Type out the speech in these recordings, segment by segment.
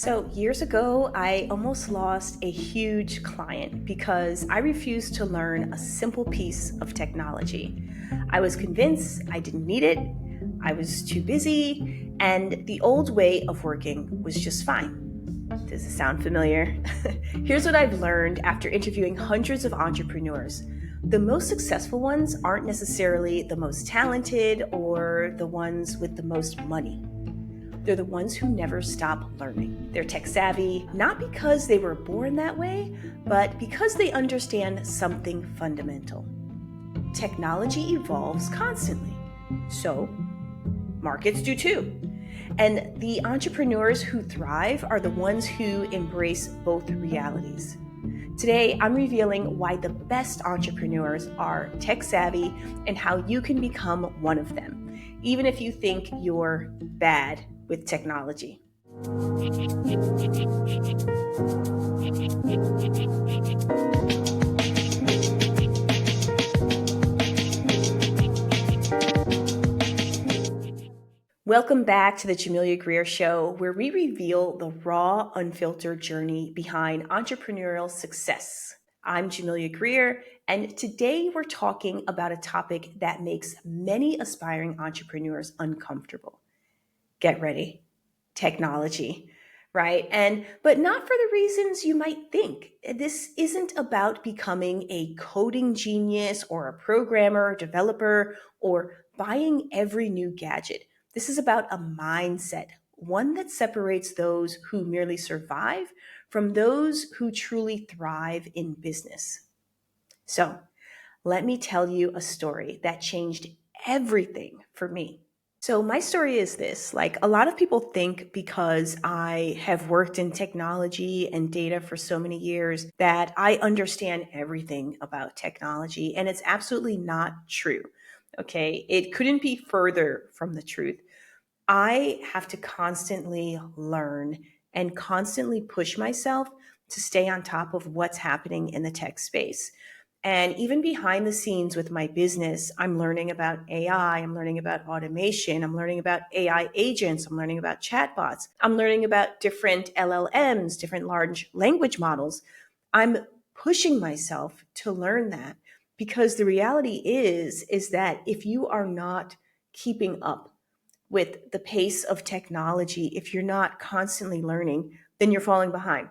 So, years ago, I almost lost a huge client because I refused to learn a simple piece of technology. I was convinced I didn't need it, I was too busy, and the old way of working was just fine. Does it sound familiar? Here's what I've learned after interviewing hundreds of entrepreneurs. The most successful ones aren't necessarily the most talented or the ones with the most money. They're the ones who never stop learning. They're tech savvy, not because they were born that way, but because they understand something fundamental. Technology evolves constantly. So, markets do too. And the entrepreneurs who thrive are the ones who embrace both realities. Today, I'm revealing why the best entrepreneurs are tech savvy and how you can become one of them, even if you think you're bad with technology. Welcome back to the Jamelia Greer Show, where we reveal the raw, unfiltered journey behind entrepreneurial success. I'm Jamelia Greer, and today we're talking about a topic that makes many aspiring entrepreneurs uncomfortable. Get ready, technology, right? But not for the reasons you might think. This isn't about becoming a coding genius or a programmer or developer or buying every new gadget. This is about a mindset, one that separates those who merely survive from those who truly thrive in business. So, let me tell you a story that changed everything for me. So, my story is this, like a lot of people think because I have worked in technology and data for so many years that I understand everything about technology, and it's absolutely not true. Okay, it couldn't be further from the truth. I have to constantly learn and constantly push myself to stay on top of what's happening in the tech space. And even behind the scenes with my business, I'm learning about AI, I'm learning about automation, I'm learning about AI agents, I'm learning about chatbots, I'm learning about different LLMs, different large language models. I'm pushing myself to learn that because the reality is that if you are not keeping up with the pace of technology, if you're not constantly learning, then you're falling behind.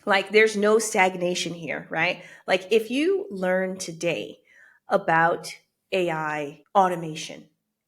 Like there's no stagnation here, right? Like if you learn today about AI automation,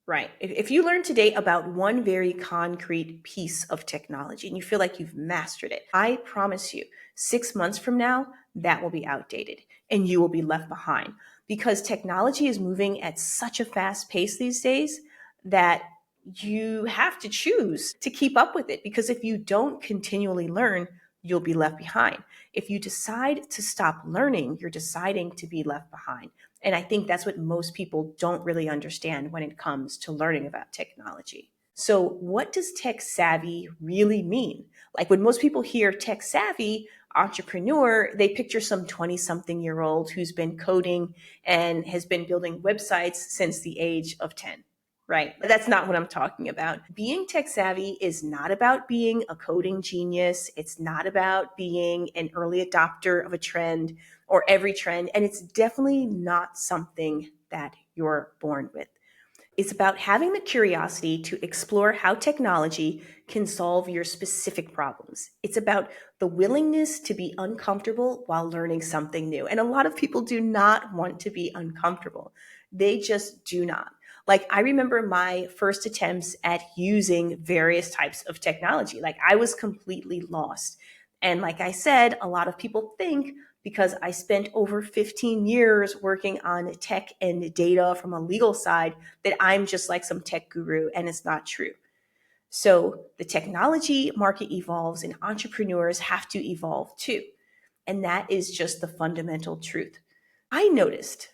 right? If you learn today about one very concrete piece of technology and you feel like you've mastered it, I promise you, 6 months from now, that will be outdated and you will be left behind because technology is moving at such a fast pace these days that you have to choose to keep up with it because if you don't continually learn, you'll be left behind. If you decide to stop learning, you're deciding to be left behind. And I think that's what most people don't really understand when it comes to learning about technology. So, what does tech savvy really mean? Like when most people hear tech savvy entrepreneur, they picture some 20-something-year-old who's been coding and has been building websites since the age of 10. Right. That's not what I'm talking about. Being tech savvy is not about being a coding genius. It's not about being an early adopter of a trend or every trend. And it's definitely not something that you're born with. It's about having the curiosity to explore how technology can solve your specific problems. It's about the willingness to be uncomfortable while learning something new. And a lot of people do not want to be uncomfortable. They just do not. Like I remember my first attempts at using various types of technology. Like I was completely lost. And like I said, a lot of people think because I spent over 15 years working on tech and data from a legal side that I'm just like some tech guru, and it's not true. So the technology market evolves and entrepreneurs have to evolve too. And that is just the fundamental truth. I noticed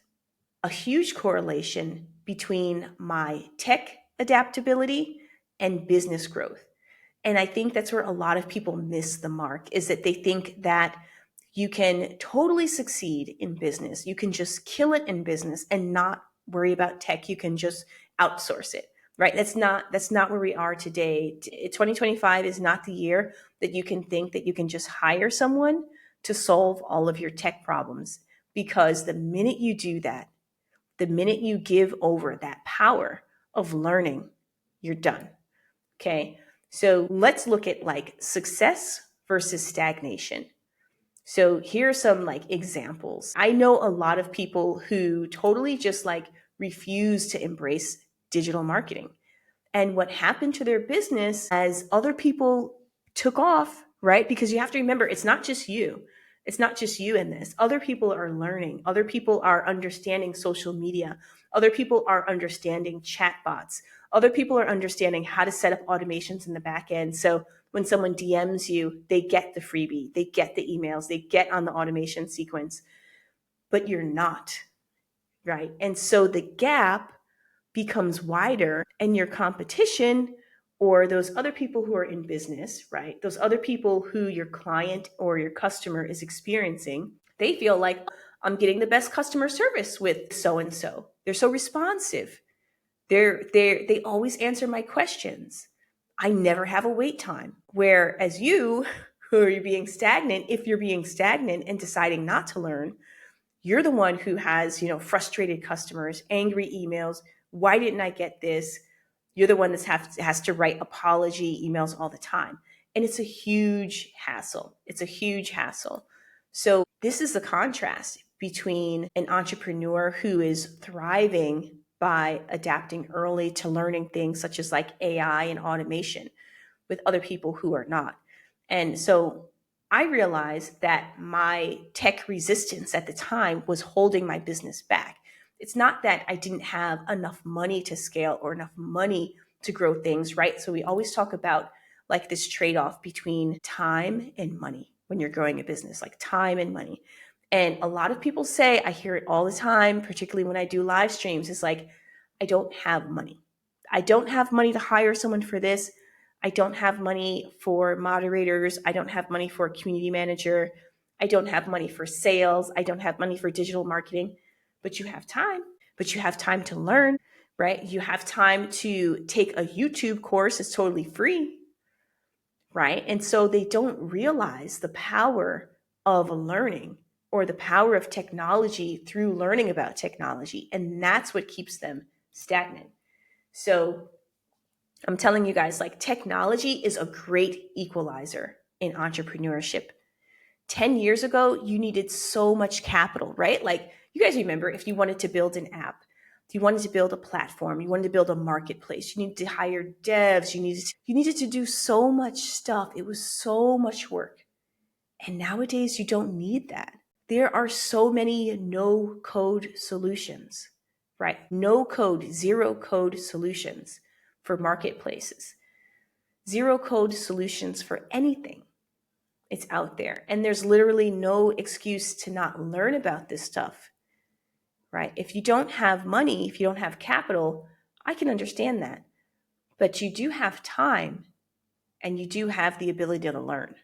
a huge correlation between my tech adaptability and business growth. And I think that's where a lot of people miss the mark is that they think that you can totally succeed in business. You can just kill it in business and not worry about tech. You can just outsource it, right? That's not where we are today. 2025 is not the year that you can think that you can just hire someone to solve all of your tech problems. Because the minute you do that, the minute you give over that power of learning, you're done. Okay. So let's look at like success versus stagnation. So here are some like examples. I know a lot of people who totally just like refuse to embrace digital marketing. And what happened to their business as other people took off, right? Because you have to remember, it's not just you. It's not just you in this. Other people are learning. Other people are understanding social media. Other people are understanding chatbots. Other people are understanding how to set up automations in the back end. So when someone DMs you, they get the freebie, they get the emails, they get on the automation sequence, but you're not, right? And so the gap becomes wider, and your competition, or those other people who are in business, right? Those other people who your client or your customer is experiencing, they feel like, I'm getting the best customer service with so and so. They're so responsive. They always answer my questions. I never have a wait time. Whereas you, who are being stagnant, if you're being stagnant and deciding not to learn, you're the one who has, frustrated customers, angry emails. Why didn't I get this? You're the one that has to write apology emails all the time. And it's a huge hassle. It's a huge hassle. So this is the contrast between an entrepreneur who is thriving by adapting early to learning things such as like AI and automation with other people who are not. And so I realized that my tech resistance at the time was holding my business back. It's not that I didn't have enough money to scale or enough money to grow things, right? So we always talk about like this trade-off between time and money when you're growing a business, like time and money. And a lot of people say, I hear it all the time, particularly when I do live streams, it's like, I don't have money. I don't have money to hire someone for this. I don't have money for moderators. I don't have money for a community manager. I don't have money for sales. I don't have money for digital marketing. But you have time. But you have time to learn, right? You have time to take a YouTube course. It's totally free, right? And so they don't realize the power of learning or the power of technology through learning about technology. And that's what keeps them stagnant. So I'm telling you guys, like, technology is a great equalizer in entrepreneurship. 10 years ago, you needed so much capital, right? Like, you guys remember, if you wanted to build an app, if you wanted to build a platform, you wanted to build a marketplace, you needed to hire devs, you needed to do so much stuff. It was so much work. And nowadays, you don't need that. There are so many no code solutions, right? No code, zero code solutions for marketplaces, zero code solutions for anything. It's out there. And there's literally no excuse to not learn about this stuff, right? If you don't have money, if you don't have capital, I can understand that. But you do have time and you do have the ability to learn.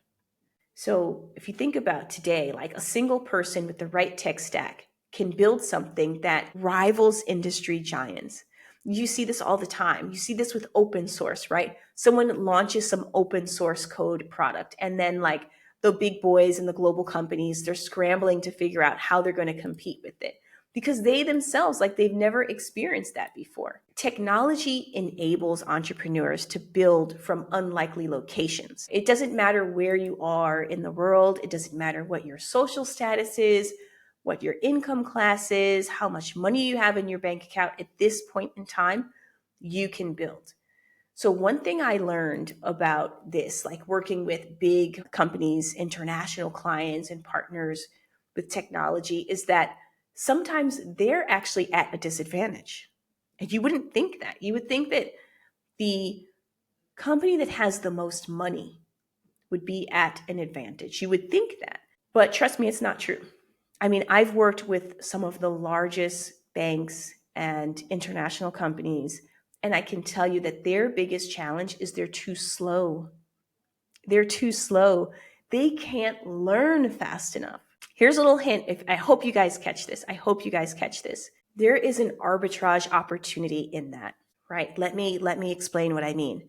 So if you think about today, like a single person with the right tech stack can build something that rivals industry giants. You see this all the time. You see this with open source, right? Someone launches some open source code product, and then like the big boys and the global companies, they're scrambling to figure out how they're going to compete with it because they themselves, like, they've never experienced that before. Technology enables entrepreneurs to build from unlikely locations. It doesn't matter where you are in the world. It doesn't matter what your social status is, what your income class is, how much money you have in your bank account. At this point in time, you can build. So one thing I learned about this, like working with big companies, international clients and partners with technology, is that sometimes they're actually at a disadvantage. And you wouldn't think that. You would think that the company that has the most money would be at an advantage. You would think that. But trust me, it's not true. I mean, I've worked with some of the largest banks and international companies, and I can tell you that their biggest challenge is they're too slow. They're too slow. They can't learn fast enough. Here's a little hint. I hope you guys catch this. I hope you guys catch this. There is an arbitrage opportunity in that, right? Let me explain what I mean.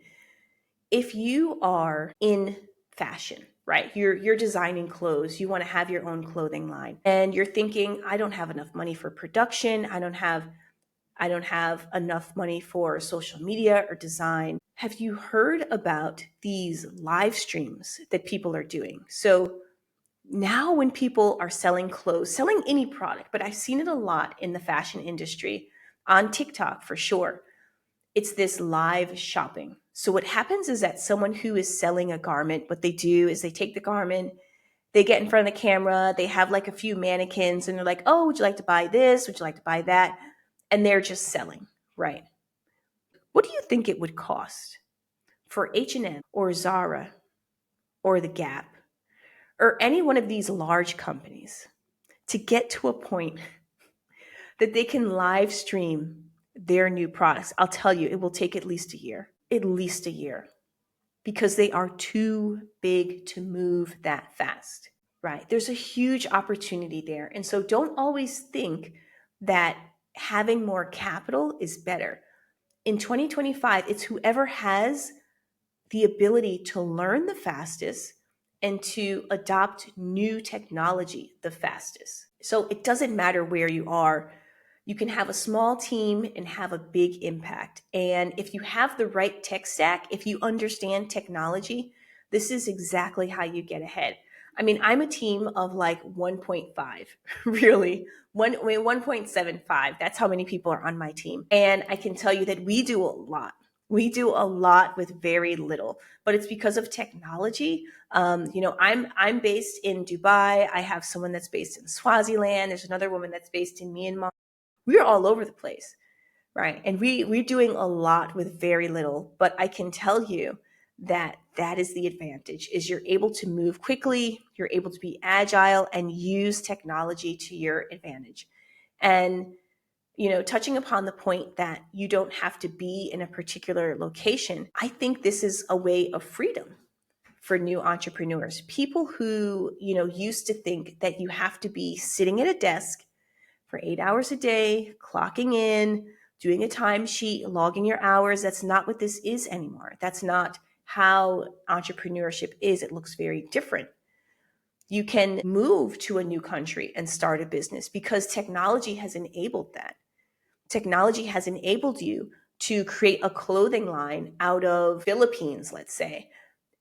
If you are in fashion, right? You're designing clothes. You want to have your own clothing line. And you're thinking, I don't have enough money for production. I don't have enough money for social media or design. Have you heard about these live streams that people are doing? So now when people are selling clothes, selling any product, but I've seen it a lot in the fashion industry, on TikTok for sure, it's this live shopping. So what happens is that someone who is selling a garment, what they do is they take the garment, they get in front of the camera, they have like a few mannequins, and they're like, oh, would you like to buy this? Would you like to buy that? And they're just selling, right? What do you think it would cost for H&M or Zara or The Gap or any one of these large companies to get to a point that they can live stream their new products? I'll tell you, it will take at least a year, because they are too big to move that fast, right? There's a huge opportunity there. And so don't always think that having more capital is better. In 2025, it's whoever has the ability to learn the fastest and to adopt new technology the fastest. So it doesn't matter where you are. You can have a small team and have a big impact. And if you have the right tech stack, if you understand technology, this is exactly how you get ahead. I mean, I'm a team of like 1.5, really. 1.75. That's how many people are on my team. And I can tell you that we do a lot. We do a lot with very little, but it's because of technology. I'm based in Dubai. I have someone that's based in Swaziland. There's another woman that's based in Myanmar. We're all over the place, right? And we're doing a lot with very little. But I can tell you that that is the advantage: is you're able to move quickly, you're able to be agile and use technology to your advantage. And touching upon the point that you don't have to be in a particular location, I think this is a way of freedom for new entrepreneurs. People who, used to think that you have to be sitting at a desk for 8 hours a day, clocking in, doing a timesheet, logging your hours. That's not what this is anymore. That's not how entrepreneurship is. It looks very different. You can move to a new country and start a business because technology has enabled that. Technology has enabled you to create a clothing line out of Philippines, let's say,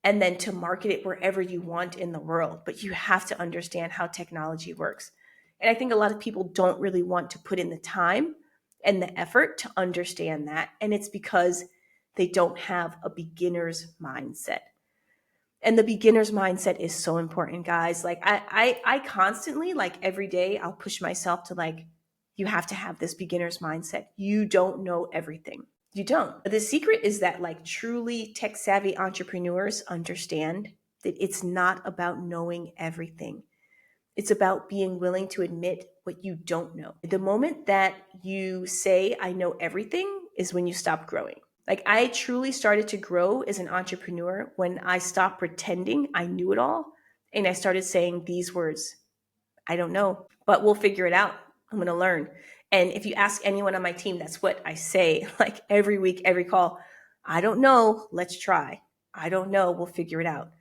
and then to market it wherever you want in the world. But you have to understand how technology works. And I think a lot of people don't really want to put in the time and the effort to understand that. And it's because they don't have a beginner's mindset. And the beginner's mindset is so important, guys. Like I constantly, like every day, I'll push myself to like, you have to have this beginner's mindset. You don't know everything. You don't. The secret is that like truly tech savvy entrepreneurs understand that it's not about knowing everything. It's about being willing to admit what you don't know. The moment that you say, I know everything, is when you stop growing. Like I truly started to grow as an entrepreneur when I stopped pretending I knew it all and I started saying these words: I don't know, but we'll figure it out. I'm going to learn. And if you ask anyone on my team, that's what I say, like every week, every call. I don't know, let's try. I don't know, we'll figure it out.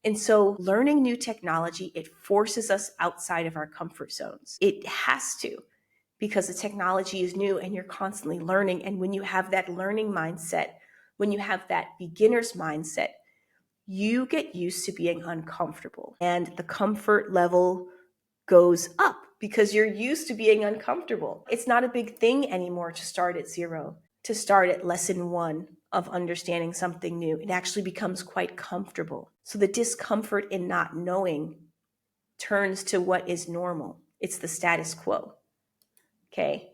And so learning new technology, it forces us outside of our comfort zones. It has to, because the technology is new and you're constantly learning. And when you have that learning mindset, when you have that beginner's mindset, you get used to being uncomfortable and the comfort level goes up because you're used to being uncomfortable. It's not a big thing anymore to start at zero, to start at lesson one of understanding something new. It actually becomes quite comfortable. So the discomfort in not knowing turns to what is normal. It's the status quo. Okay.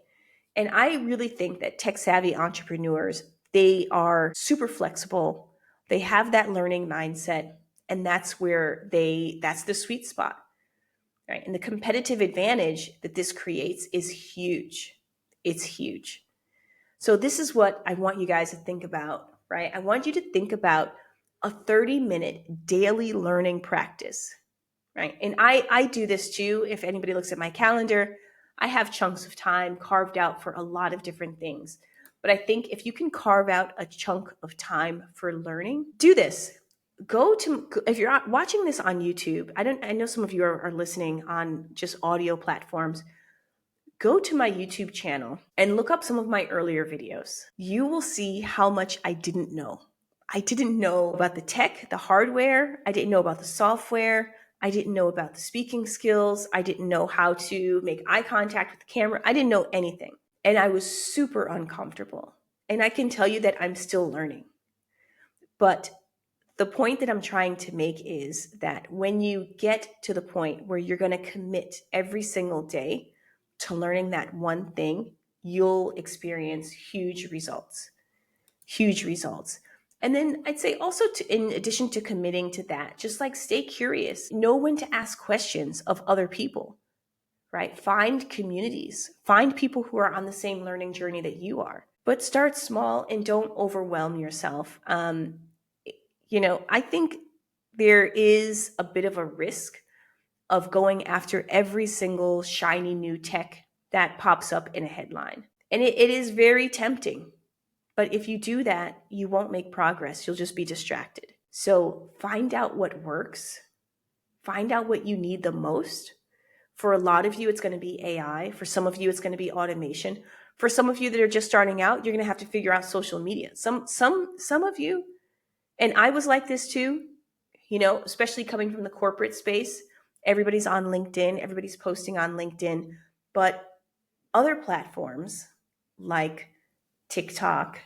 And I really think that tech savvy entrepreneurs, they are super flexible. They have that learning mindset, and that's that's the sweet spot. Right? And the competitive advantage that this creates is huge. It's huge. So this is what I want you guys to think about, right? I want you to think about a 30-minute daily learning practice, right? And I do this too. If anybody looks at my calendar, I have chunks of time carved out for a lot of different things. But I think if you can carve out a chunk of time for learning, do this. if you're watching this on YouTube, I know some of you are listening on just audio platforms. Go to my YouTube channel and look up some of my earlier videos. You will see how much I didn't know. I didn't know about the tech, the hardware. I didn't know about the software. I didn't know about the speaking skills. I didn't know how to make eye contact with the camera. I didn't know anything. And I was super uncomfortable. And I can tell you that I'm still learning. But the point that I'm trying to make is that when you get to the point where you're going to commit every single day to learning that one thing, you'll experience huge results. Huge results. And then I'd say also, in addition to committing to that, just like stay curious, know when to ask questions of other people, right? Find communities, find people who are on the same learning journey that you are. But start small and don't overwhelm yourself. I think there is a bit of a risk of going after every single shiny new tech that pops up in a headline. And it is very tempting. But if you do that, you won't make progress. You'll just be distracted. So find out what works, find out what you need the most. For a lot of you, it's going to be AI. For some of you, it's going to be automation. For some of you that are just starting out, you're going to have to figure out social media. Some of you, and I was like this too, especially coming from the corporate space. Everybody's on LinkedIn, everybody's posting on LinkedIn, but other platforms like TikTok,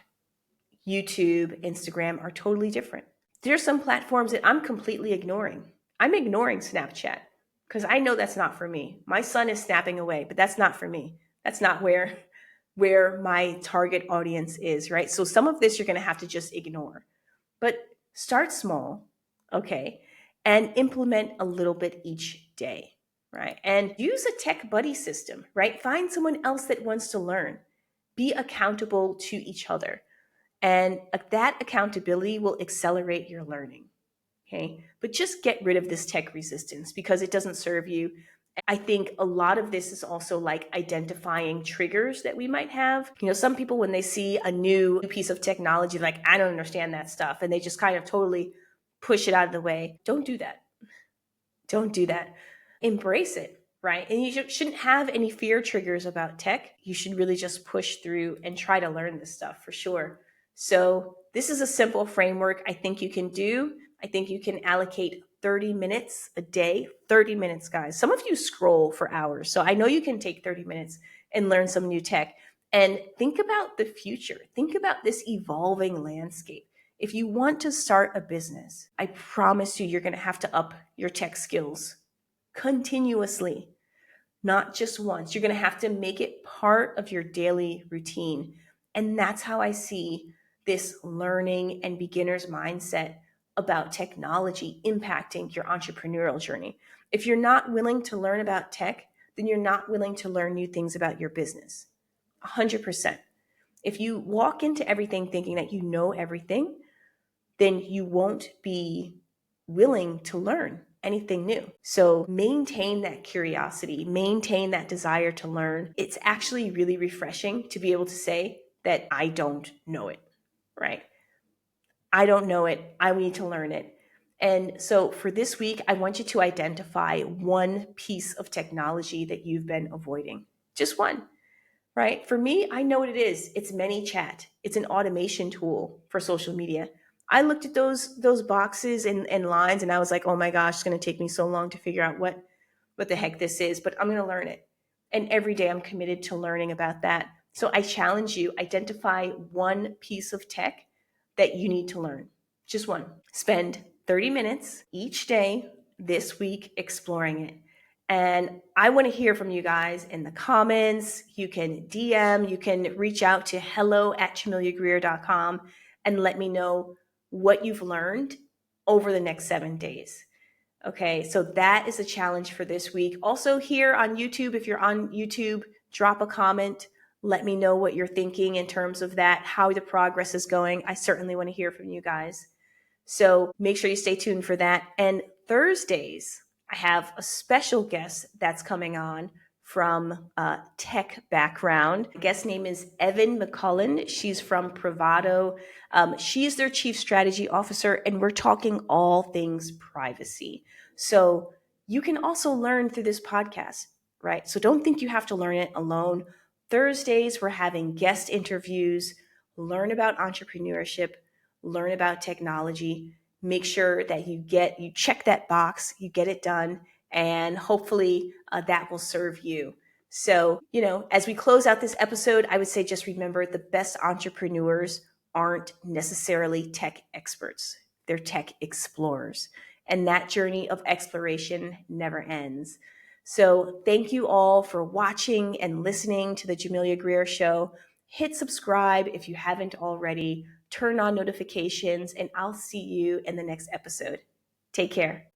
YouTube, Instagram are totally different. There are some platforms that I'm completely ignoring. I'm ignoring Snapchat because I know that's not for me. My son is snapping away, but that's not for me. That's not where my target audience is, right? So some of this you're going to have to just ignore. But start small, okay, and implement a little bit each day, right? And use a tech buddy system, right? Find someone else that wants to learn. Be accountable to each other. And that accountability will accelerate your learning, okay? But just get rid of this tech resistance because it doesn't serve you. I think a lot of this is also like identifying triggers that we might have. Some people, when they see a new piece of technology, like, I don't understand that stuff, and they just kind of totally push it out of the way. Don't do that. Don't do that. Embrace it, right? And you shouldn't have any fear triggers about tech. You should really just push through and try to learn this stuff for sure. So this is a simple framework I think you can do. I think you can allocate 30 minutes a day. 30 minutes, guys. Some of you scroll for hours. So I know you can take 30 minutes and learn some new tech. And think about the future. Think about this evolving landscape. If you want to start a business, I promise you're going to have to up your tech skills continuously, not just once. You're going to have to make it part of your daily routine. And that's how I see this learning and beginner's mindset about technology impacting your entrepreneurial journey. If you're not willing to learn about tech, then you're not willing to learn new things about your business. 100%. If you walk into everything thinking that you know everything, then you won't be willing to learn anything new. So maintain that curiosity, maintain that desire to learn. It's actually really refreshing to be able to say that I don't know it, right? I don't know it. I need to learn it. And so for this week, I want you to identify one piece of technology that you've been avoiding. Just one, right? For me, I know what it is. It's ManyChat. It's an automation tool for social media. I looked at those boxes and lines, and I was like, oh my gosh, it's going to take me so long to figure out what the heck this is, but I'm going to learn it. And every day I'm committed to learning about that. So I challenge you, identify one piece of tech that you need to learn. Just one. Spend 30 minutes each day this week exploring it. And I want to hear from you guys in the comments. You can DM, you can reach out to hello@jamiliagreer.com and let me know what you've learned over the next 7 days. Okay, so that is a challenge for this week. Also here on YouTube, if you're on YouTube, drop a comment. Let me know what you're thinking in terms of that, how the progress is going. I certainly want to hear from you guys. So make sure you stay tuned for that. And Thursdays, I have a special guest that's coming on from a tech background. The guest name is Evan McCullen. She's from Privado. She's their chief strategy officer, and we're talking all things privacy. So you can also learn through this podcast, right? So don't think you have to learn it alone. Thursdays, we're having guest interviews, learn about entrepreneurship, learn about technology. Make sure that you check that box, you get it done, and hopefully that will serve you. So, as we close out this episode, I would say just remember the best entrepreneurs aren't necessarily tech experts, they're tech explorers. And that journey of exploration never ends. So, thank you all for watching and listening to the Jamelia Greer Show. Hit subscribe if you haven't already, turn on notifications, and I'll see you in the next episode. Take care.